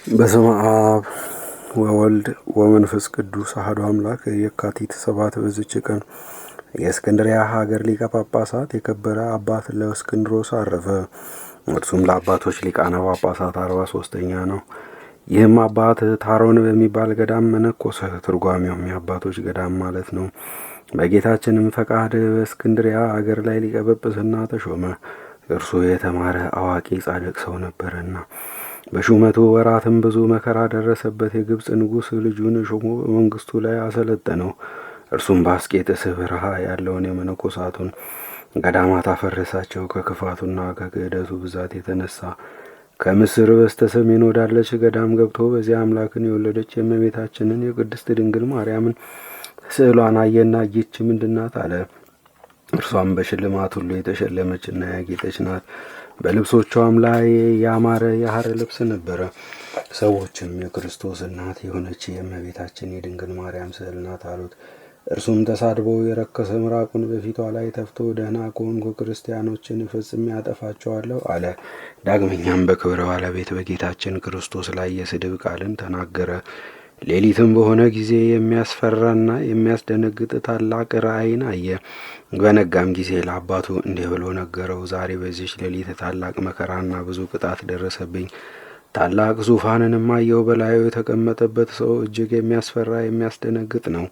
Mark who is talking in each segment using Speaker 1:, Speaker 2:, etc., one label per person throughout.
Speaker 1: በስመ አብ ወወልድ ወመንፈስ ቅዱስ አሐዱ አምላክ። የካቲት 7 በዚች ቀን የእስክንድርያ ሀገር ሊቀ ጳጳሳት የከበረ አባት ለእስክንድሮስ አረፈ። እርሱም ለአባቶች ሊቃነ ጳጳሳት 43ኛ ነው። ይህም አባት ታሮን በሚባል ገዳም መነኮሰ። ትርጓሜውም የአባቶች ገዳም ማለት ነው። በጌታችንም ፈቃድ በእስክንድርያ አገር ላይ ሊቀ ጵጵስና ተሾመ። እርሱ የተማረ አዋቂ ጻድቅ ሰው ነበረና በሹመቱ ወራትም ብዙ መከራ ደረሰበት። የግብፅ ንጉሥ ልጁን ሾሞ በመንግስቱ ላይ አሰለጠነው። እርሱም በአስቄጥስ በረሃ ያለውን የመነኮሳቱን ገዳማት አፈረሳቸው። ከክፋቱና ከክህደቱ ብዛት የተነሳ ከምስር በስተ ሰሜን ወዳለች ገዳም ገብቶ በዚያ አምላክን የወለደች የእመቤታችንን የቅድስት ድንግል ማርያምን ስዕሏን አየና ይህች ምንድናት አለ። እርሷም በሽልማት ሁሉ የተሸለመችና ያጌጠች ናት። በልብሶቿም ላይ ያማረ የሐር ልብስ ነበረ። ሰዎችም የክርስቶስ እናት የሆነች የእመቤታችን የድንግል ማርያም ስዕል ናት አሉት። እርሱም ተሳድቦ የረከሰ ምራቁን በፊቷ ላይ ተፍቶ ደህና ከሆንኩ ክርስቲያኖችን ፈጽሜ ያጠፋቸዋለሁ አለ። ዳግመኛም በክብረ ባለቤት በጌታችን ክርስቶስ ላይ የስድብ ቃልን ተናገረ። ሌሊትም በሆነ ጊዜ የሚያስፈራና የሚያስደነግጥ ታላቅ ራእይን አየ። በነጋም ጊዜ ለአባቱ እንዲህ ብሎ ነገረው። ዛሬ በዚች ሌሊት ታላቅ መከራና ብዙ ቅጣት ደረሰብኝ። ታላቅ ዙፋንንም አየሁ። በላዩ የተቀመጠበት ሰው እጅግ የሚያስፈራ የሚያስደነግጥ ነው።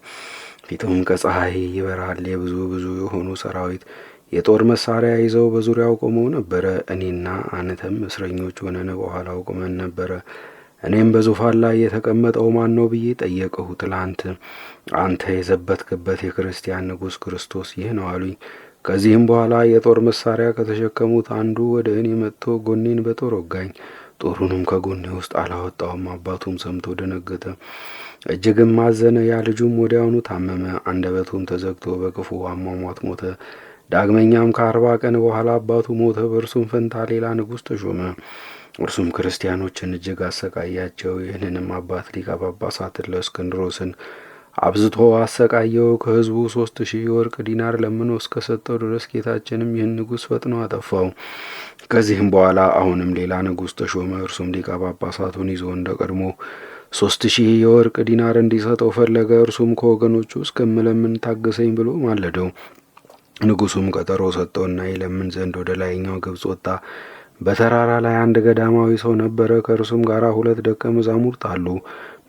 Speaker 1: ፊቱም ከፀሐይ ይበራል። ብዙ የሆኑ ሰራዊት የጦር መሳሪያ ይዘው በዙሪያው ቆመው ነበረ። እኔና አንተም እስረኞች ሆነን በኋላው ቆመን ነበረ። እኔም በዙፋን ላይ የተቀመጠው ማን ነው ብዬ ጠየቅሁ። ትላንት አንተ የዘበትክበት የክርስቲያን ንጉሥ ክርስቶስ ይህ ነው አሉኝ። ከዚህም በኋላ የጦር መሳሪያ ከተሸከሙት አንዱ ወደ እኔ መጥቶ ጎኔን በጦር ወጋኝ። ጦሩንም ከጎኔ ውስጥ አላወጣውም። አባቱም ሰምቶ ደነገጠ፣ እጅግም አዘነ። ያ ልጁም ወዲያውኑ ታመመ፣ አንደበቱም ተዘግቶ በክፉ አሟሟት ሞተ። ዳግመኛም ከ40 ቀን በኋላ አባቱ ሞተ። በእርሱም ፈንታ ሌላ ንጉሥ ተሾመ። እርሱም ክርስቲያኖችን እጅግ አሰቃያቸው። ይህንንም አባት ሊቀ ጳጳሳትን ለእስክንድሮስን አብዝቶ አሰቃየው። ከሕዝቡ 3000 የወርቅ ዲናር ለምኖ እስከሰጠው ድረስ ጌታችንም ይህን ንጉሥ ፈጥኖ አጠፋው። ከዚህም በኋላ አሁንም ሌላ ንጉሥ ተሾመ። እርሱም ሊቀ ጳጳሳቱን ይዞ እንደ ቀድሞ 3000 የወርቅ ዲናር እንዲሰጠው ፈለገ። እርሱም ከወገኖቹ እስከምለምን ታገሰኝ ብሎ ማለደው። ንጉሡም ቀጠሮ ሰጠውና ይለምን ዘንድ ወደ ላይኛው ግብፅ ወጣ። በተራራ ላይ አንድ ገዳማዊ ሰው ነበረ። ከእርሱም ጋር 2 ደቀ መዛሙርት አሉ።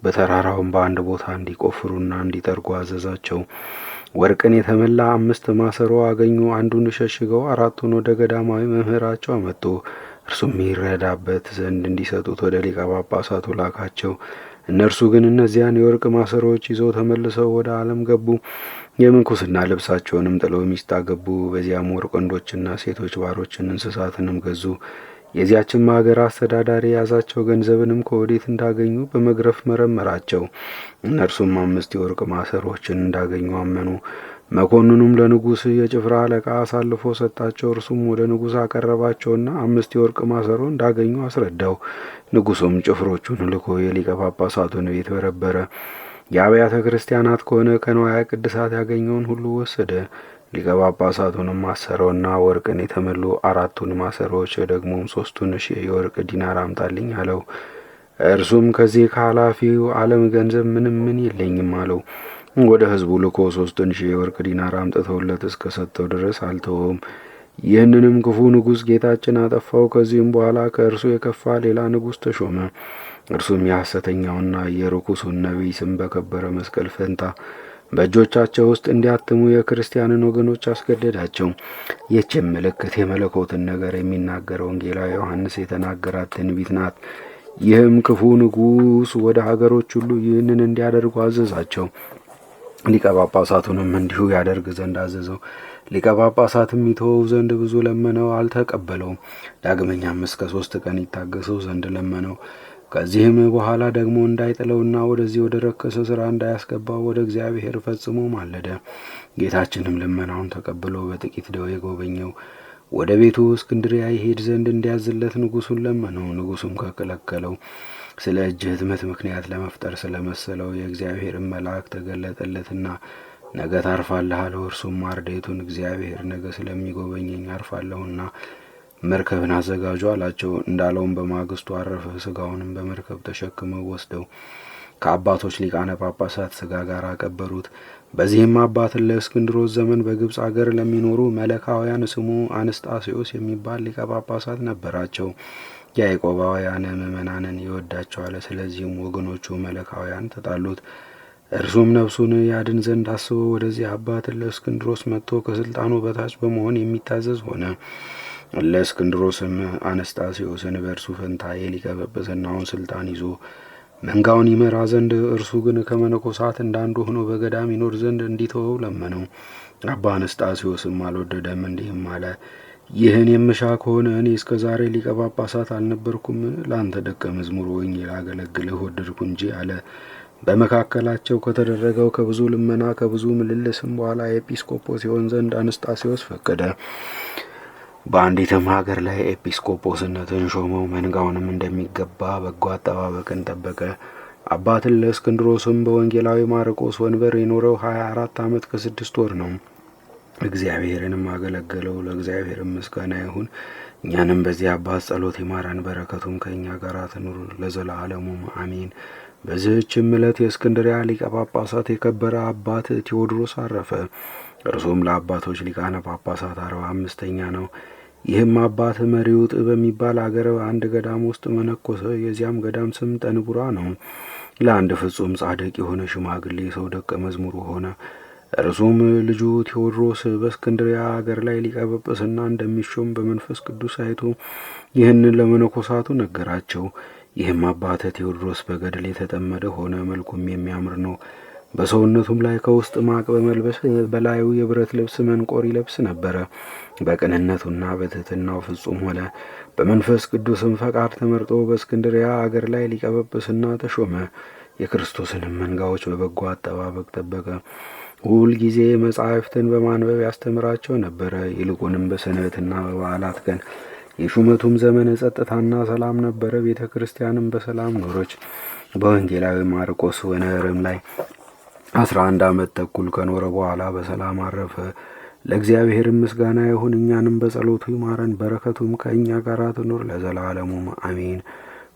Speaker 1: በተራራውም በአንድ ቦታ እንዲቆፍሩና እንዲጠርጉ አዘዛቸው። ወርቅን የተመላ 5 ማሰሮ አገኙ። አንዱን ሸሽገው 4ቱን ወደ ገዳማዊ መምህራቸው አመጡ። እርሱም ይረዳበት ዘንድ እንዲሰጡት ወደ ሊቀ ጳጳሳቱ ላካቸው። እነርሱ ግን እነዚያን የወርቅ ማሰሮዎች ይዘው ተመልሰው ወደ ዓለም ገቡ። የምንኩስና ልብሳቸውንም ጥለው ሚስት አገቡ። በዚያም ወርቅ ወንዶችና ሴቶች ባሮችን እንስሳትንም ገዙ። የዚያችም ሀገር አስተዳዳሪ ያዛቸው። ገንዘብንም ከወዴት እንዳገኙ በመግረፍ መረመራቸው። እነርሱም 5 የወርቅ ማሰሮችን እንዳገኙ አመኑ። መኮንኑም ለንጉሥ የጭፍራ አለቃ አሳልፎ ሰጣቸው። እርሱም ወደ ንጉሥ አቀረባቸውና 5 የወርቅ ማሰሮ እንዳገኙ አስረዳው። ንጉሡም ጭፍሮቹን ልኮ የሊቀ ጳጳሳቱን ቤት በረበረ። የአብያተ ክርስቲያናት ከሆነ ከንዋየ ቅድሳት ያገኘውን ሁሉ ወሰደ። ሊቀ ጳጳሳቱንም አሰረውና ወርቅን የተመሉ 4ቱን ማሰሮዎች ደግሞም 3000 የወርቅ ዲናር አምጣልኝ አለው። እርሱም ከዚህ ከኃላፊው ዓለም ገንዘብ ምን የለኝም አለው። ወደ ሕዝቡ ልኮ 3000 የወርቅ ዲናር አምጥተውለት እስከሰጠው ድረስ አልተወውም። ይህንንም ክፉ ንጉሥ ጌታችን አጠፋው። ከዚህም በኋላ ከእርሱ የከፋ ሌላ ንጉሥ ተሾመ። እርሱም የሐሰተኛውና የርኩሱን ነቢይ ስም በከበረ መስቀል ፈንታ በእጆቻቸው ውስጥ እንዲያትሙ የክርስቲያንን ወገኖች አስገደዳቸው። ይህችም ምልክት የመለኮትን ነገር የሚናገር ወንጌላዊ ዮሐንስ የተናገራት ትንቢት ናት። ይህም ክፉ ንጉሥ ወደ ሀገሮች ሁሉ ይህንን እንዲያደርጉ አዘዛቸው። ሊቀ ጳጳሳቱንም እንዲሁ ያደርግ ዘንድ አዘዘው። ሊቀ ጳጳሳትም ይተወው ዘንድ ብዙ ለመነው፣ አልተቀበለውም። ዳግመኛም እስከ 3 ቀን ይታገሰው ዘንድ ለመነው። ከዚህም በኋላ ደግሞ እንዳይጥለውና ወደዚህ ወደ ረከሰ ሥራ እንዳያስገባው ወደ እግዚአብሔር ፈጽሞ ማለደ። ጌታችንም ልመናውን ተቀብሎ በጥቂት ደዌ ጎበኘው። ወደ ቤቱ እስክንድርያ ይሄድ ዘንድ እንዲያዝለት ንጉሡን ለመነው። ንጉሡም ከከለከለው። ስለ እጅ ሕትመት ምክንያት ለመፍጠር ስለመሰለው የእግዚአብሔርን መልአክ ተገለጠለትና ነገ ታርፋለህ አለው። እርሱም አርድእቱን እግዚአብሔር ነገ ስለሚጎበኘኝ አርፋለሁና መርከብን አዘጋጁ አላቸው። እንዳለውም በማግስቱ አረፈ። ስጋውንም በመርከብ ተሸክመው ወስደው ከአባቶች ሊቃነ ጳጳሳት ስጋ ጋር አቀበሩት። በዚህም አባት ለእስክንድሮስ ዘመን በግብፅ አገር ለሚኖሩ መለካውያን ስሙ አንስጣሴዎስ የሚባል ሊቀ ጳጳሳት ነበራቸው። ያዕቆባውያን ምእመናንን ይወዳቸዋል። ስለዚህም ወገኖቹ መለካውያን ተጣሉት። እርሱም ነፍሱን ያድን ዘንድ አስቦ ወደዚህ አባት ለእስክንድሮስ መጥቶ ከስልጣኑ በታች በመሆን የሚታዘዝ ሆነ። ለእስክንድሮስም አነስጣሴዎስን በእርሱ ፈንታ የሊቀ ጵጵስናውን ስልጣን ይዞ መንጋውን ይመራ ዘንድ፣ እርሱ ግን ከመነኮሳት እንዳንዱ ሆኖ በገዳም ይኖር ዘንድ እንዲተወው ለመነው። አባ አነስጣሴዎስም አልወደደም፣ እንዲህም አለ። ይህን የምሻ ከሆነ እኔ እስከ ዛሬ ሊቀ ጳጳሳት አልነበርኩም? ለአንተ ደቀ መዝሙር ሆኜ ላገለግልህ ወደድኩ እንጂ አለ። በመካከላቸው ከተደረገው ከብዙ ልመና ከብዙ ምልልስም በኋላ ኤጲስቆጶስ ይሆን ዘንድ አነስጣሴዎስ ፈቀደ። በአንዲትም ሀገር ላይ ኤጲስቆጶስነትን ሾመው። መንጋውንም እንደሚገባ በጎ አጠባበቅን ጠበቀ። አባትን ለእስክንድሮስም በወንጌላዊ ማርቆስ ወንበር የኖረው 24 ዓመት ከ6 ወር ነው። እግዚአብሔርንም አገለገለው። ለእግዚአብሔርም ምስጋና ይሁን። እኛንም በዚህ አባት ጸሎት ይማረን፣ በረከቱም ከእኛ ጋር ትኑር ለዘላለሙም አሜን። በዚህችም ዕለት የእስክንድሪያ ሊቀ ጳጳሳት የከበረ አባት ቴዎድሮስ አረፈ። እርሱም ለአባቶች ሊቃነ ጳጳሳት 45ኛ ነው። ይህም አባት መሪውጥ በሚባል አገር አንድ ገዳም ውስጥ መነኮሰ። የዚያም ገዳም ስም ጠንቡራ ነው። ለአንድ ፍጹም ጻድቅ የሆነ ሽማግሌ ሰው ደቀ መዝሙሩ ሆነ። እርሱም ልጁ ቴዎድሮስ በእስክንድሪያ አገር ላይ ሊቀ ጵጵስና እንደሚሾም በመንፈስ ቅዱስ አይቶ ይህንን ለመነኮሳቱ ነገራቸው። ይህም አባት ቴዎድሮስ በገድል የተጠመደ ሆነ። መልኩም የሚያምር ነው። በሰውነቱም ላይ ከውስጥ ማቅ በመልበስ በላዩ የብረት ልብስ መንቆር ይለብስ ነበረ። በቅንነቱና በትሕትናው ፍጹም ሆነ። በመንፈስ ቅዱስም ፈቃድ ተመርጦ በእስክንድሪያ አገር ላይ ሊቀ ጵጵስና ተሾመ። የክርስቶስንም መንጋዎች በበጎ አጠባበቅ ጠበቀ። ሁል ጊዜ መጻሕፍትን በማንበብ ያስተምራቸው ነበረ። ይልቁንም በሰንበትና በበዓላት ቀን የሹመቱም ዘመን ጸጥታና ሰላም ነበረ። ቤተ ክርስቲያንም በሰላም ኖረች። በወንጌላዊ ማርቆስ ወንበርም ላይ 11 ዓመት ተኩል ከኖረ በኋላ በሰላም አረፈ። ለእግዚአብሔርም ምስጋና ይሁን፣ እኛንም በጸሎቱ ይማረን፣ በረከቱም ከእኛ ጋር ትኑር ለዘላለሙም አሜን።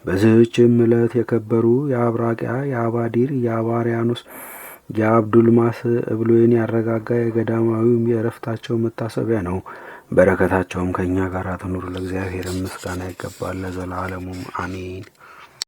Speaker 1: በዚህችም ዕለት የከበሩ የአብራቂያ፣ የአባዲር፣ የአባሪያኖስ፣ የአብዱልማስ እብሎይን ያረጋጋ የገዳማዊውም የእረፍታቸው መታሰቢያ ነው። በረከታቸውም ከእኛ ጋር ትኑር። ለእግዚአብሔርም ምስጋና ይገባል ለዘላለሙም አሜን።